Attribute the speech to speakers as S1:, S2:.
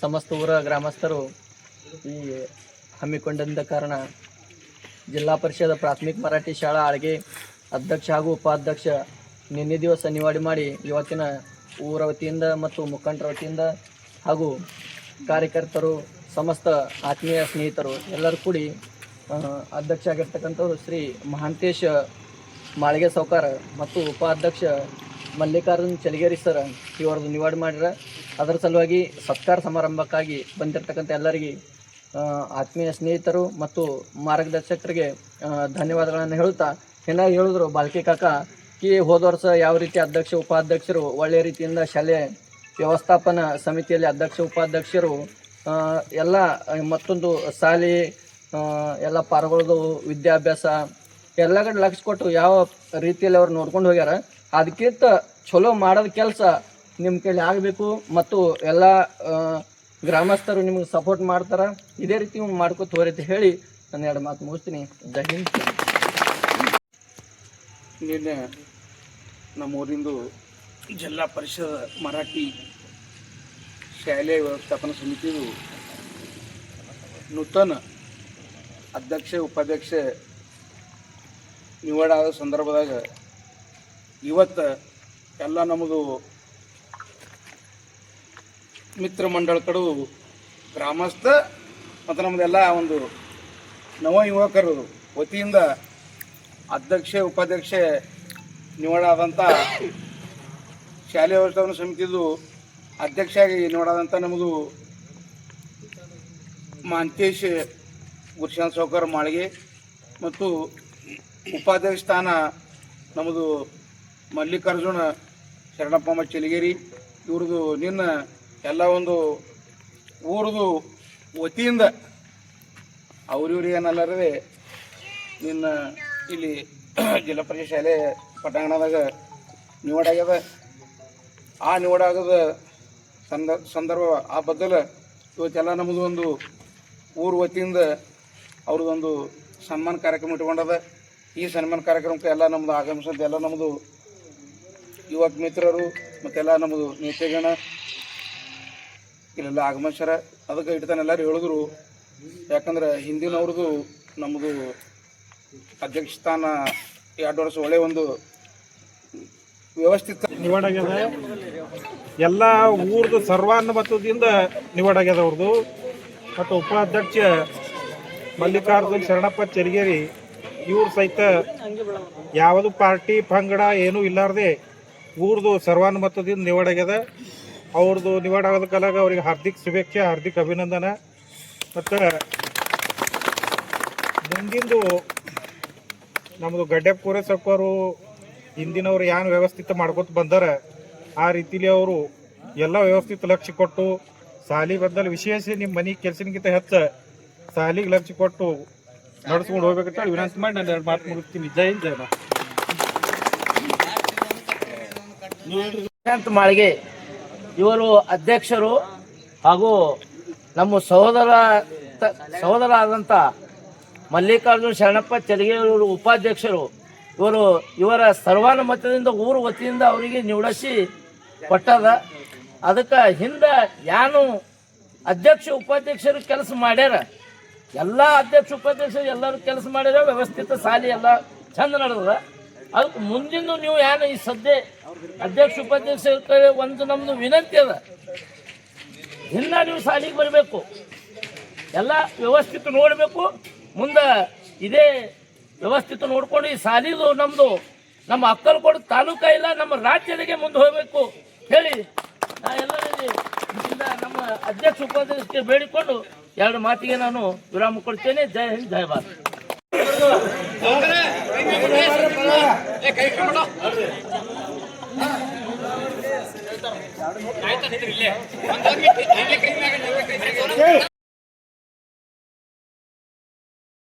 S1: ಸಮಸ್ತ ಊರ ಗ್ರಾಮಸ್ಥರು ಈ ಹಮ್ಮಿಕೊಂಡಂತ ಕಾರಣ ಜಿಲ್ಲಾ ಪರಿಷತ್ ಪ್ರಾಥಮಿಕ ಮರಾಠಿ ಶಾಲಾ ಆಳ್ಗೆ ಅಧ್ಯಕ್ಷ ಹಾಗೂ ಉಪಾಧ್ಯಕ್ಷ ನಿನ್ನೆ ದಿವಸ ನಿವಾಡಿ ಮಾಡಿ ಇವತ್ತಿನ ಊರ ವತಿಯಿಂದ ಮತ್ತು ಮುಖಂಡರ ವತಿಯಿಂದ ಹಾಗೂ ಕಾರ್ಯಕರ್ತರು ಸಮಸ್ತ ಆತ್ಮೀಯ ಸ್ನೇಹಿತರು ಎಲ್ಲರೂ ಕೂಡಿ ಅಧ್ಯಕ್ಷ ಆಗಿರ್ತಕ್ಕಂಥವ್ರು ಶ್ರೀ ಮಹಾಂತೇಶ್ ಮಾಳಿಗೆ ಸಾವ್ಕಾರ ಮತ್ತು ಉಪಾಧ್ಯಕ್ಷ ಮಲ್ಲಿಕಾರ್ಜುನ್ ಚಲಿಗೇರಿ ಸರ್ ಇವರದು ನಿವಾಡಿ ಮಾಡಿರ. ಅದರ ಸಲುವಾಗಿ ಸತ್ಕಾರ ಸಮಾರಂಭಕ್ಕಾಗಿ ಬಂದಿರತಕ್ಕಂಥ ಎಲ್ಲರಿಗೆ ಆತ್ಮೀಯ ಸ್ನೇಹಿತರು ಮತ್ತು ಮಾರ್ಗದರ್ಶಕರಿಗೆ ಧನ್ಯವಾದಗಳನ್ನು ಹೇಳುತ್ತಾ, ಏನಾಗಿ ಹೇಳಿದ್ರು ಬಾಲ್ಕೆ ಕಾಕ ಕಿ ಹೋದ ವರ್ಷ ಯಾವ ರೀತಿ ಅಧ್ಯಕ್ಷ ಉಪಾಧ್ಯಕ್ಷರು ಒಳ್ಳೆಯ ರೀತಿಯಿಂದ ಶಾಲೆ ವ್ಯವಸ್ಥಾಪನಾ ಸಮಿತಿಯಲ್ಲಿ ಅಧ್ಯಕ್ಷ ಉಪಾಧ್ಯಕ್ಷರು ಎಲ್ಲ ಮತ್ತೊಂದು ಶಾಲೆ ಎಲ್ಲ ಪಾಲ್ಗೊಳ್ಳೋದು ವಿದ್ಯಾಭ್ಯಾಸ ಎಲ್ಲ ಕಡೆ ಲಕ್ಷ ಕೊಟ್ಟು ಯಾವ ರೀತಿಯಲ್ಲಿ ಅವ್ರು ನೋಡ್ಕೊಂಡು ಹೋಗ್ಯಾರ. ಅದಕ್ಕಿಂತ ಚಲೋ ಮಾಡೋದು ಕೆಲಸ ನಿಮ್ಮ ಕೈಲಿ ಆಗಬೇಕು ಮತ್ತು ಎಲ್ಲ ಗ್ರಾಮಸ್ಥರು ನಿಮಗೆ ಸಪೋರ್ಟ್ ಮಾಡ್ತಾರೆ. ಇದೇ ರೀತಿ ನೀವು ಮಾಡ್ಕೊತ ಹೋರಿ ಅಂತ ಹೇಳಿ ನಾನು ಎರಡು ಮಾತು ಮುಗಿಸ್ತೀನಿ. ಜೈ ಹಿಂದ್.
S2: ನಿನ್ನೆ ನಮ್ಮೂರಿಂದು ಜಿಲ್ಲಾ ಪರಿಷತ್ ಮರಾಠಿ ಶಾಲೆ ವ್ಯವಸ್ಥಾಪನಾ ಸಮಿತಿಯು ನೂತನ ಅಧ್ಯಕ್ಷ ಉಪಾಧ್ಯಕ್ಷ ನಿವಾಡಾದ ಸಂದರ್ಭದಾಗ ಇವತ್ತು ಎಲ್ಲ ನಮ್ಮದು ಮಿತ್ರ ಮಂಡಳ ಕಡು ಗ್ರಾಮಸ್ಥ ಮತ್ತು ನಮ್ಮದೆಲ್ಲ ಒಂದು ನವ ಯುವಕರು ವತಿಯಿಂದ ಅಧ್ಯಕ್ಷ ಉಪಾಧ್ಯಕ್ಷ ನಿವಾಡಾದಂಥ ಶಾಲೆ ವ್ಯವಸ್ಥಾಪನಾ ಸಮಿತಿದು ಅಧ್ಯಕ್ಷರಾಗಿ ನಿವಾಡಾದಂಥ ನಮ್ಮದು ಮಹಾಂತೇಶ್ ಗುರುಶಾಂತ್ ಸಾವ್ಕಾರ ಮಾಳಿಗೆ ಮತ್ತು ಉಪಾಧ್ಯಕ್ಷ ಸ್ಥಾನ ನಮ್ಮದು ಮಲ್ಲಿಕಾರ್ಜುನ ಶರಣಪ್ಪ ಚಲಿಗೇರಿ ಇವ್ರದ್ದು ನಿನ್ನ ಎಲ್ಲ ಒಂದು ಊರದು ವತಿಯಿಂದ ಅವ್ರಿವ್ರಿಗೆ ಏನಲ್ಲರದೆ ನಿನ್ನ ಇಲ್ಲಿ ಜಿಲ್ಲಾ ಪರಿಷತ್ ಶಾಲೆ ಪಟಾಂಗಣದಾಗ ನಿವಾಡಾಗ್ಯದ. ಆ ನಿವಾಡಾಗದ ಸಂದರ್ಭ ಆ ಬದಲು ಇವತ್ತೆಲ್ಲ ನಮ್ಮದು ಒಂದು ಊರ ವತಿಯಿಂದ ಅವ್ರದ್ದೊಂದು ಸನ್ಮಾನ ಕಾರ್ಯಕ್ರಮ ಇಟ್ಕೊಂಡದ. ಈ ಸನ್ಮಾನ ಕಾರ್ಯಕ್ರಮಕ್ಕೆ ಎಲ್ಲ ನಮ್ಮದು ಆಗಮಿಸಿದ ಎಲ್ಲ ನಮ್ಮದು ಯುವಕ ಮಿತ್ರರು ಮತ್ತೆಲ್ಲ ನಮ್ಮದು ನೇತೆಗಣ ಇಲ್ಲೆಲ್ಲ ಆಗಮಿಸ್ಯಾರ. ಅದಕ್ಕೆ ಇಡ್ತಾನೆ ಎಲ್ಲರೂ ಹೇಳಿದ್ರು, ಯಾಕಂದ್ರೆ ಹಿಂದಿನವ್ರದ್ದು ನಮ್ಮದು ಅಧ್ಯಕ್ಷ ಸ್ಥಾನ 2 ವರ್ಷ ಒಳ್ಳೆಯ ಒಂದು ವ್ಯವಸ್ಥಿತ
S3: ನಿವಾಡಾಗ್ಯದ. ಎಲ್ಲ ಊರ್ದು ಸರ್ವಾನುಮತದಿಂದ ನಿವಾಡಾಗ್ಯದ ಅವ್ರದ್ದು. ಮತ್ತು ಉಪಾಧ್ಯಕ್ಷ ಮಲ್ಲಿಕಾರ್ಜುನ್ ಶರಣಪ್ಪ ಚಲಿಗೇರಿ ಇವ್ರು ಸಹಿತ ಯಾವುದು ಪಾರ್ಟಿ ಪಂಗಡ ಏನೂ ಇಲ್ಲಾರ್ದೆ ಊರ್ದು ಸರ್ವಾನುಮತದಿಂದ ನಿವಾಡಾಗ್ಯದ. ಅವ್ರದ್ದು ನಿವಾಡಾಗೋದ ಕಾಲಾಗ ಅವ್ರಿಗೆ ಹಾರ್ದಿಕ ಶುಭೇಚ್ಛೆ, ಹಾರ್ದಿಕ ಅಭಿನಂದನೆ. ಮತ್ತು ಮುಂದಿಂದು ನಮ್ಮದು ಗಡ್ಡೆ ಪೂರೈಸೋರು ಹಿಂದಿನವ್ರು ಏನು ವ್ಯವಸ್ಥಿತ ಮಾಡ್ಕೊತ ಬಂದಾರ ಆ ರೀತಿಲಿ ಅವರು ಎಲ್ಲ ವ್ಯವಸ್ಥಿತ ಲಕ್ಷ್ಯ ಕೊಟ್ಟು ಸಾಲಿ ಬದಲು ವಿಶೇಷ ನಿಮ್ಮ ಮನೆ ಕೆಲಸಕ್ಕಿಂತ ಹೆಚ್ಚು ಸಾಲಿಗೆ ಲಕ್ಷ್ಯ ಕೊಟ್ಟು ನಡೆಸ್ಕೊಂಡು ಹೋಗ್ಬೇಕಂತ ವಿನಂತಿ ಮಾಡಿ ನಾನು 2 ಮಾತು ಮುಗಿಸ್ತೀನಿ. ಜೈ ಹಿಂದ್, ಜೈ
S4: ಭಾರತ್. ಮಾಳಿಗೆ ಇವರು ಅಧ್ಯಕ್ಷರು ಹಾಗೂ ನಮ್ಮ ಸಹೋದರ ಆದಂಥ ಮಲ್ಲಿಕಾರ್ಜುನ್ ಶರಣಪ್ಪ ಚಲಿಗೇರಿ ಉಪಾಧ್ಯಕ್ಷರು. ಇವರ ಸರ್ವಾನುಮತದಿಂದ ಊರು ವತಿಯಿಂದ ಅವರಿಗೆ ನಿವಡಿಸಿ ಕೊಟ್ಟದ. ಅದಕ್ಕೆ ಹಿಂದೆ ಏನು ಅಧ್ಯಕ್ಷ ಉಪಾಧ್ಯಕ್ಷರು ಕೆಲಸ ಮಾಡ್ಯಾರ, ಎಲ್ಲ ಅಧ್ಯಕ್ಷ ಉಪಾಧ್ಯಕ್ಷರು ಎಲ್ಲರೂ ಕೆಲಸ ಮಾಡ್ಯಾರ. ವ್ಯವಸ್ಥಿತ ಸಾಲಿ ಎಲ್ಲ ಚಂದ ನಡೆದ. ಅದಕ್ಕೆ ಮುಂದಿನ ನೀವು ಏನು ಈ ಸದ್ಯ ಅಧ್ಯಕ್ಷ ಉಪಾಧ್ಯಕ್ಷರ ಒಂದು ನಮ್ಮದು ವಿನಂತಿ ಅದ, ಇನ್ನು ನೀವು ಸಾಲಿಗೆ ಬರಬೇಕು, ಎಲ್ಲ ವ್ಯವಸ್ಥಿತ ನೋಡಬೇಕು. ಮುಂದೆ ಇದೇ ವ್ಯವಸ್ಥಿತ ನೋಡ್ಕೊಂಡು ಈ ಸಾಲಿದು ನಮ್ಮದು ನಮ್ಮ ಅಕ್ಕಲಕೋಟೆ ತಾಲೂಕ ಇಲ್ಲ ನಮ್ಮ ರಾಜ್ಯದಾಗೆ ಮುಂದೆ ಹೋಗಬೇಕು ಹೇಳಿ ನಾ ಎಲ್ಲರಲ್ಲಿ ನಮ್ಮ ಅಧ್ಯಕ್ಷ ಉಪಾಧ್ಯಕ್ಷಕ್ಕೆ ಬೇಡಿಕೊಂಡು 2 ಮಾತಿಗೆ ನಾನು ವಿರಾಮ ಕೊಡ್ತೇನೆ. ಜೈ ಹಿಂದ್, ಜೈ ಭಾರತ್.